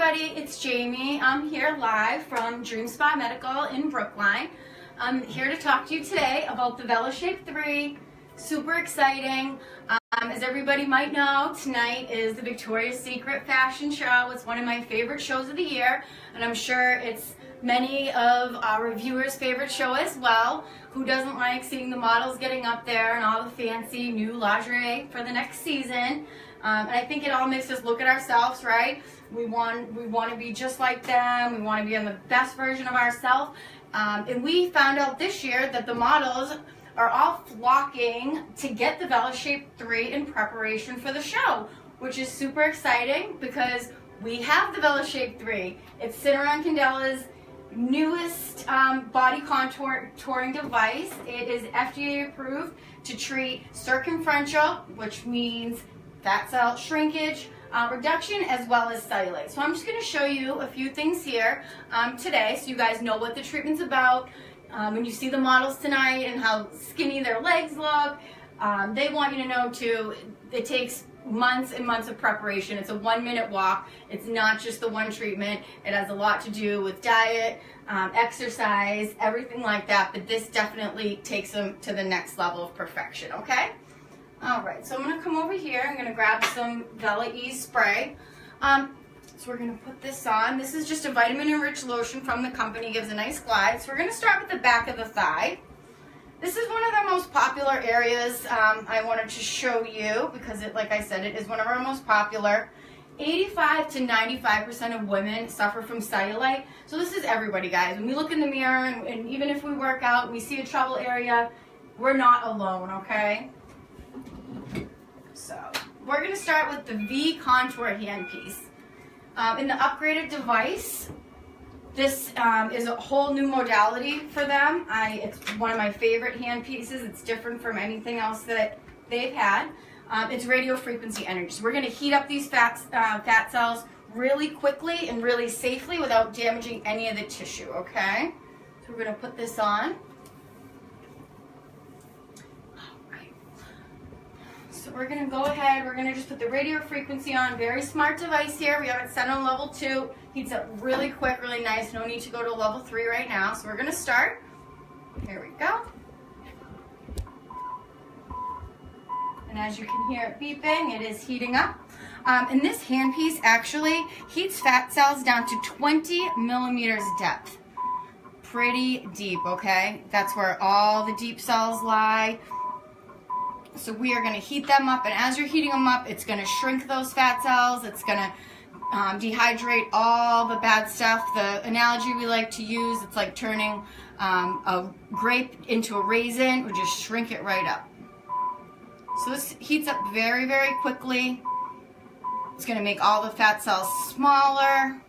everybody, it's Jamie. I'm here live from Dream Spa Medical in Brookline. I'm here to talk to you today about the VelaShape 3. Super exciting. As everybody might know, tonight is the Victoria's Secret fashion show. It's one of my favorite shows of the year, and I'm sure it's many of our viewers' favorite show as well. Who doesn't like seeing the models getting up there and all the fancy new lingerie for the next season? And I think it all makes us look at ourselves, right? We want to be just like them. We want to be on the best version of ourselves. And we found out this year that the models are all flocking to get the VelaShape 3 in preparation for the show, which is super exciting because we have the VelaShape 3. It's Cinaron Candella's newest body contouring device. It is FDA approved to treat circumferential, which means fat cell shrinkage, reduction, as well as cellulite. So I'm just going to show you a few things here today so you guys know what the treatment's about. When you see the models tonight and how skinny their legs look, they want you to know too, it takes months and months of preparation. It's a 1-minute walk. It's not just the one treatment. It has a lot to do with diet, exercise, everything like that, but this definitely takes them to the next level of perfection, okay? All right, so I'm going to come over here. I'm going to grab some Vela Ease spray. So we're going to put this on. This is just a vitamin-enriched lotion from the company. It gives a nice glide. So we're going to start with the back of the thigh. This is one of the most popular areas I wanted to show you because, like I said, it is one of our most popular. 85 to 95% of women suffer from cellulite. So this is everybody, guys. When we look in the mirror and even if we work out and we see a trouble area, we're not alone, okay? So we're going to start with the V Contour Handpiece. In the upgraded device, this is a whole new modality for them. It's one of my favorite hand pieces. It's different from anything else that they've had. It's radio frequency energy. So we're going to heat up these fat cells really quickly and really safely without damaging any of the tissue, okay? So we're going to put this on. So we're going to go ahead, we're going to just put the radio frequency on. Very smart device here. We have it set on level 2. Heats up really quick, really nice. No need to go to level 3 right now. So we're going to start. Here we go. And as you can hear it beeping, it is heating up. And this handpiece actually heats fat cells down to 20 millimeters depth. Pretty deep, okay? That's where all the deep cells lie. So we are going to heat them up, and as you're heating them up, it's going to shrink those fat cells. It's going to dehydrate all the bad stuff. The analogy we like to use, it's like turning a grape into a raisin. We just shrink it right up. So this heats up very, very quickly. It's going to make all the fat cells smaller.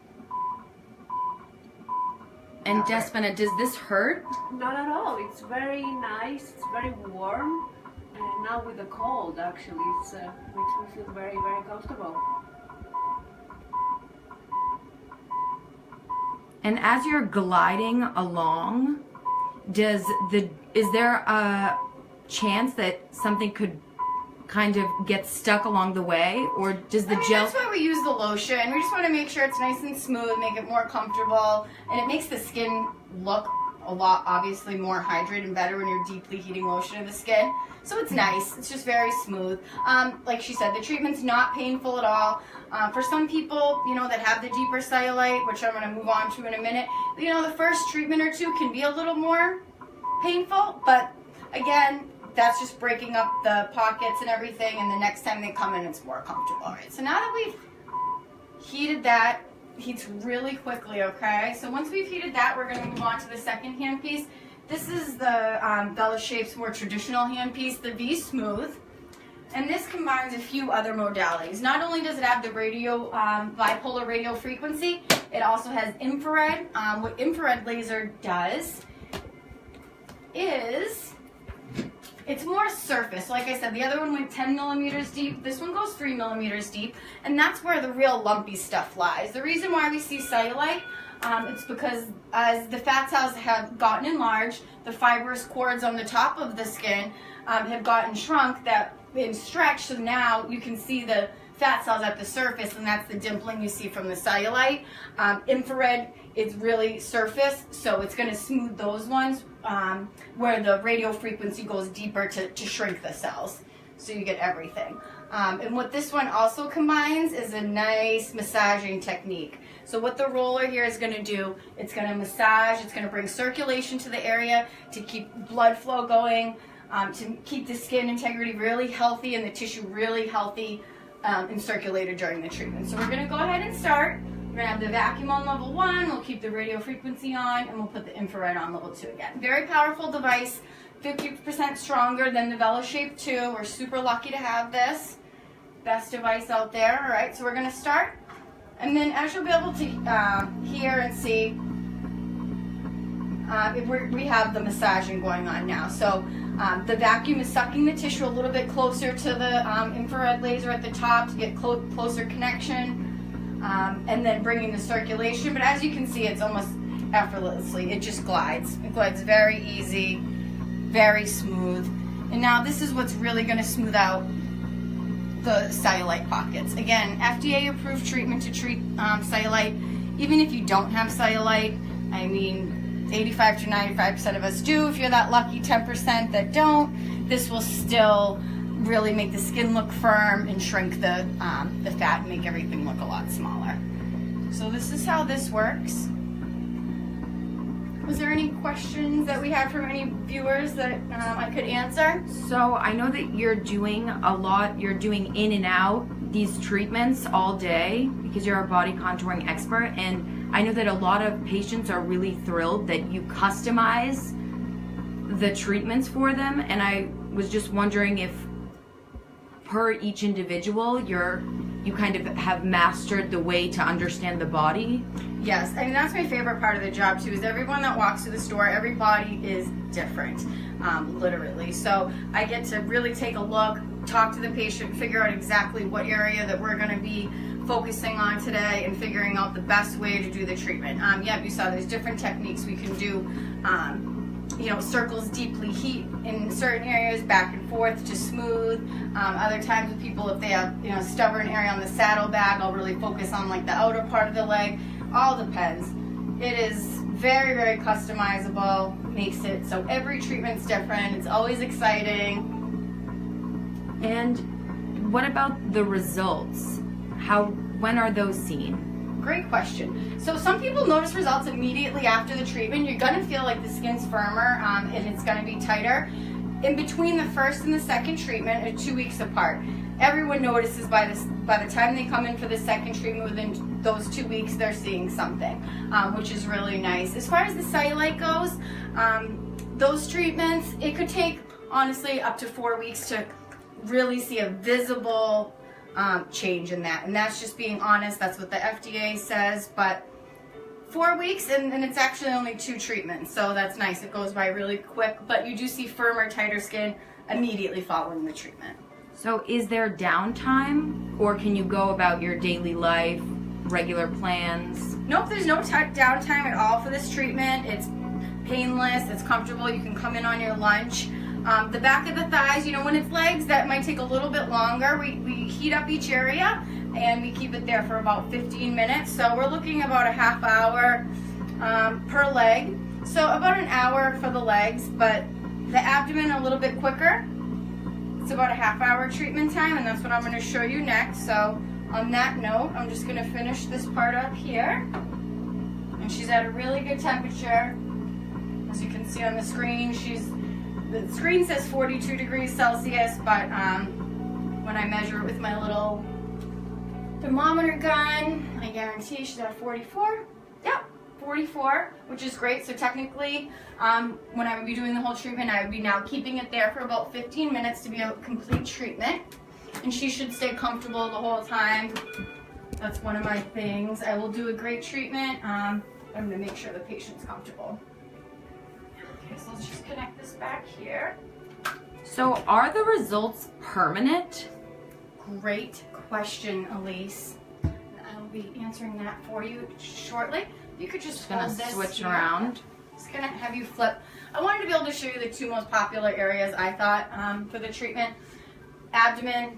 And Despina, does this hurt? Not at all. It's very nice. It's very warm. And now with the cold, actually, it makes me feel very, very comfortable. And as you're gliding along, is there a chance that something could kind of get stuck along the way, or does the gel? That's why we use the lotion. We just want to make sure it's nice and smooth, make it more comfortable, and it makes the skin look a lot, obviously, more hydrated and better when you're deeply heating lotion in the skin. So it's nice. It's just very smooth. Like she said, the treatment's not painful at all. For some people, you know, that have the deeper cellulite, which I'm going to move on to in a minute, you know, the first treatment or two can be a little more painful, but again, that's just breaking up the pockets and everything, and the next time they come in, it's more comfortable. All right, so now that we've heated that, heats really quickly, okay? So once we've heated that, we're going to move on to the second hand piece. This is the VelaShape's more traditional hand piece, the V Smooth. And this combines a few other modalities. Not only does it have the radio, bipolar radio frequency, it also has infrared. What infrared laser does is it's more surface. Like I said, the other one went 10 millimeters deep. This one goes 3 millimeters deep. And that's where the real lumpy stuff lies. The reason why we see cellulite, it's because as the fat cells have gotten enlarged, the fibrous cords on the top of the skin have gotten shrunk and stretched, so now you can see the fat cells at the surface, and that's the dimpling you see from the cellulite. Infrared is really surface, so it's going to smooth those ones, where the radio frequency goes deeper to shrink the cells, so you get everything. And what this one also combines is a nice massaging technique. So what the roller here is going to do, it's going to massage, it's going to bring circulation to the area to keep blood flow going, to keep the skin integrity really healthy and the tissue really healthy and circulated during the treatment. So we're going to go ahead and start. We're going to have the vacuum on level 1, we'll keep the radio frequency on, and we'll put the infrared on level 2 again. Very powerful device, 50% stronger than the VelaShape 2. We're super lucky to have this. Best device out there. All right, so we're going to start. And then as you'll be able to hear and see, we have the massaging going on now. So the vacuum is sucking the tissue a little bit closer to the infrared laser at the top to get closer connection, and then bringing the circulation. But as you can see, it's almost effortlessly. It just glides. It glides very easy, very smooth. And now this is what's really going to smooth out the cellulite pockets. Again, FDA approved treatment to treat cellulite. Even if you don't have cellulite, I mean 85 to 95% of us do. If you're that lucky 10% that don't, this will still really make the skin look firm and shrink the fat and make everything look a lot smaller. So this is how this works. Was there any questions that we had from any viewers that I could answer? So I know that you're doing a lot, you're doing in and out these treatments all day because you're a body contouring expert, and I know that a lot of patients are really thrilled that you customize the treatments for them, and I was just wondering if per each individual you kind of have mastered the way to understand the body. Yes, I mean that's my favorite part of the job too, is everyone that walks through the store, every body is different, literally. So I get to really take a look, talk to the patient, figure out exactly what area that we're going to be focusing on today and figuring out the best way to do the treatment. Yeah, you saw there's different techniques we can do. You know, circles deeply heat in certain areas, back and forth to smooth. Other times with people, if they have, you know, stubborn area on the saddlebag, I'll really focus on like the outer part of the leg. All depends. It is very, very customizable, makes it so every treatment's different. It's always exciting. And what about the results? When are those seen? Great question. So some people notice results immediately after the treatment. You're going to feel like the skin's firmer and it's going to be tighter. In between the first and the second treatment, 2 weeks apart. Everyone notices by the time they come in for the second treatment, within those 2 weeks, they're seeing something, which is really nice. As far as the cellulite goes, those treatments, it could take, honestly, up to 4 weeks to really see a visible change in that. And that's just being honest. That's what the FDA says. But 4 weeks, and it's actually only 2 treatments, so that's nice. It goes by really quick, but you do see firmer, tighter skin immediately following the treatment. So is there downtime, or can you go about your daily life, regular plans? Nope, there's no downtime at all for this treatment. It's painless, it's comfortable. You can come in on your lunch. The back of the thighs, you know, when it's legs, that might take a little bit longer. We heat up each area and we keep it there for about 15 minutes. So we're looking about a half hour per leg. So about an hour for the legs, but the abdomen a little bit quicker. It's about a half hour treatment time, and that's what I'm going to show you next. So on that note, I'm just going to finish this part up here. And she's at a really good temperature. As you can see on the screen, the screen says 42 degrees Celsius, but when I measure it with my little thermometer gun, I guarantee she's at 44. Yep, 44, which is great. So technically, when I would be doing the whole treatment, I would be now keeping it there for about 15 minutes to be a complete treatment. And she should stay comfortable the whole time. That's one of my things. I will do a great treatment. I'm going to make sure the patient's comfortable. Okay, so let's just connect this back here. So are the results permanent? Great question, Elise. I will be answering that for you shortly. You could just hold this switch here. around. Just gonna have you flip. I wanted to be able to show you the 2 most popular areas I thought for the treatment. Abdomen,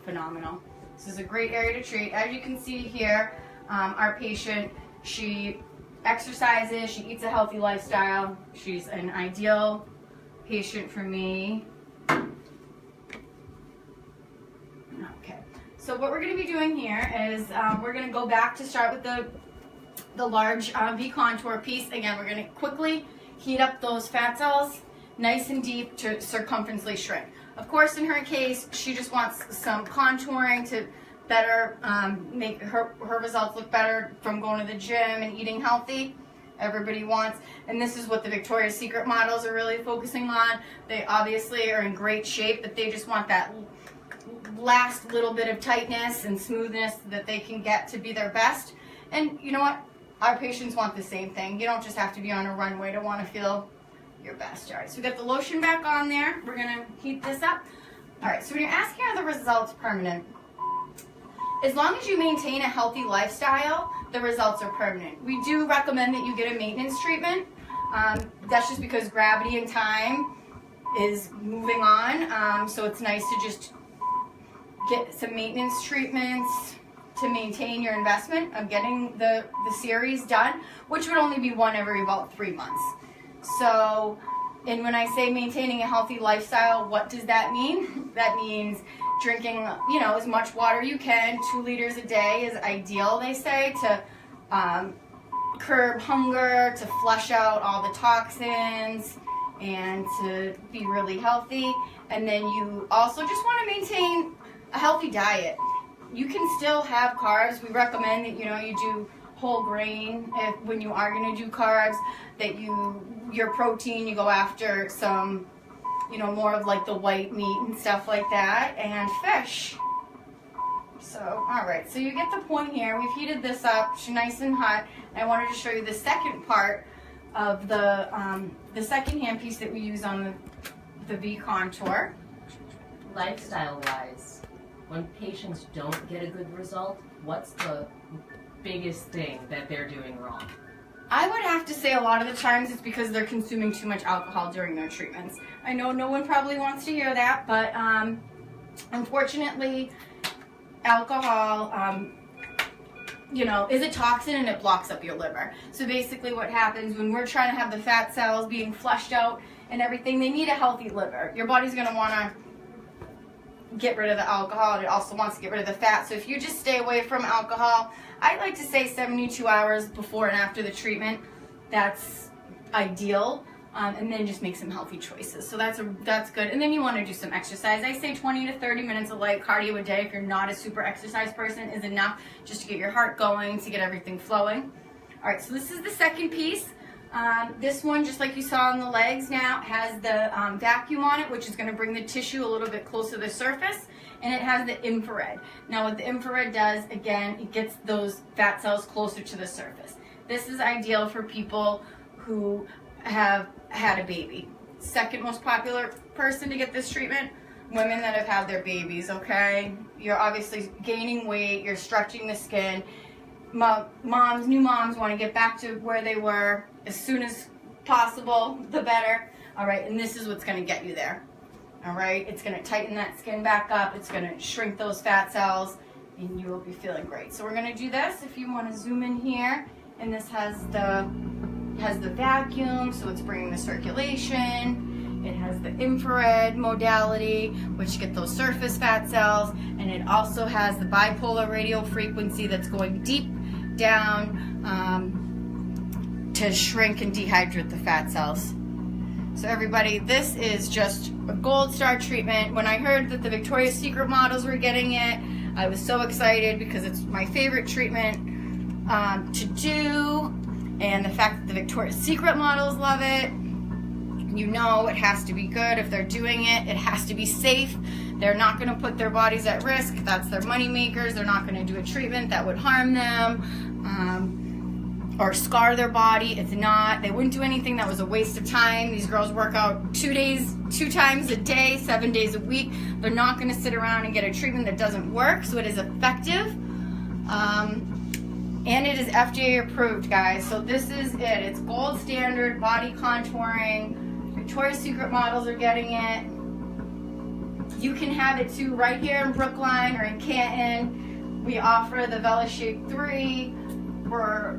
phenomenal. This is a great area to treat. As you can see here, our patient, she exercises, she eats a healthy lifestyle. She's an ideal patient for me. Okay, so what we're going to be doing here is we're going to go back to start with the large V contour piece. Again, we're going to quickly heat up those fat cells nice and deep to circumferentially shrink. Of course, in her case, she just wants some contouring to better make her results look better from going to the gym and eating healthy. Everybody wants, and this is what the Victoria's Secret models are really focusing on. They obviously are in great shape, but they just want that last little bit of tightness and smoothness that they can get to be their best. And you know what? Our patients want the same thing. You don't just have to be on a runway to want to feel your best. All right, so we got the lotion back on there. We're gonna heat this up. All right, so when you're asking are the results permanent, as long as you maintain a healthy lifestyle, the results are permanent. We do recommend that you get a maintenance treatment. That's just because gravity and time is moving on. So it's nice to just get some maintenance treatments to maintain your investment of getting the series done, which would only be one every about 3 months. So, and when I say maintaining a healthy lifestyle, what does that mean? That means drinking, you know, as much water you can. 2 liters a day is ideal, they say, to curb hunger, to flush out all the toxins, and to be really healthy. And then you also just want to maintain a healthy diet. You can still have carbs. We recommend that, you know, you do whole grain when you are going to do carbs, that your protein, you go after some, you know, more of like the white meat and stuff like that, and fish. So, all right, so you get the point here. We've heated this up. She's nice and hot. And I wanted to show you the second part of the second handpiece that we use on the V contour. Lifestyle-wise, when patients don't get a good result, what's the biggest thing that they're doing wrong? I would have to say a lot of the times it's because they're consuming too much alcohol during their treatments. I know no one probably wants to hear that, but unfortunately, alcohol, you know, is a toxin and it blocks up your liver. So basically what happens when we're trying to have the fat cells being flushed out and everything, they need a healthy liver. Your body's going to want to get rid of the alcohol, and it also wants to get rid of the fat. So if you just stay away from alcohol, I like to say 72 hours before and after the treatment, that's ideal. And then just make some healthy choices. So that's good. And then you want to do some exercise. I say 20 to 30 minutes of light cardio a day, if you're not a super exercise person, is enough just to get your heart going, to get everything flowing. All right, so this is the second piece. This one, just like you saw on the legs now, has the vacuum on it, which is going to bring the tissue a little bit closer to the surface, and it has the infrared. Now what the infrared does, again, it gets those fat cells closer to the surface. This is ideal for people who have had a baby. Second most popular person to get this treatment, women that have had their babies, okay? You're obviously gaining weight, you're stretching the skin. New moms want to get back to where they were as soon as possible, the better. All right, and this is what's going to get you there. All right, it's going to tighten that skin back up, it's going to shrink those fat cells, and you will be feeling great. So we're going to do this. If you want to zoom in here, and this has the vacuum, so it's bringing the circulation. It has the infrared modality, which get those surface fat cells, and it also has the bipolar radio frequency that's going deep down to shrink and dehydrate the fat cells. So everybody, this is just a gold star treatment. When I heard that the Victoria's Secret models were getting it, I was so excited because it's my favorite treatment to do. And the fact that the Victoria's Secret models love it, you know it has to be good. If they're doing it, it has to be safe. They're not going to put their bodies at risk. That's their money makers. They're not going to do a treatment that would harm them or scar their body. It's not. They wouldn't do anything that was a waste of time. These girls work out 2 times a day, 7 days a week. They're not going to sit around and get a treatment that doesn't work. So it is effective. And it is FDA approved, guys. So this is it. It's gold standard body contouring. Victoria's Secret models are getting it. You can have it too right here in Brookline or in Canton. We offer the VelaShape 3. We're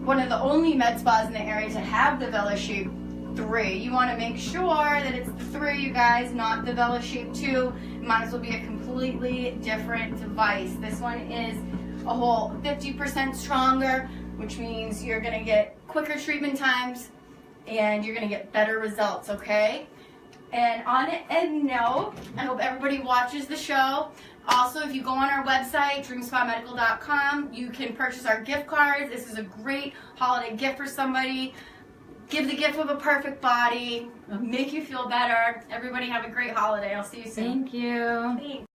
one of the only med spas in the area to have the VelaShape 3. You want to make sure that it's the 3, you guys, not the VelaShape 2. It might as well be a completely different device. This one is a whole 50% stronger, which means you're going to get quicker treatment times and you're going to get better results, okay? And on a note, I hope everybody watches the show. Also, if you go on our website, dreamspamedical.com, you can purchase our gift cards. This is a great holiday gift for somebody. Give the gift of a perfect body. It'll make you feel better. Everybody have a great holiday. I'll see you soon. Thank you. Thanks.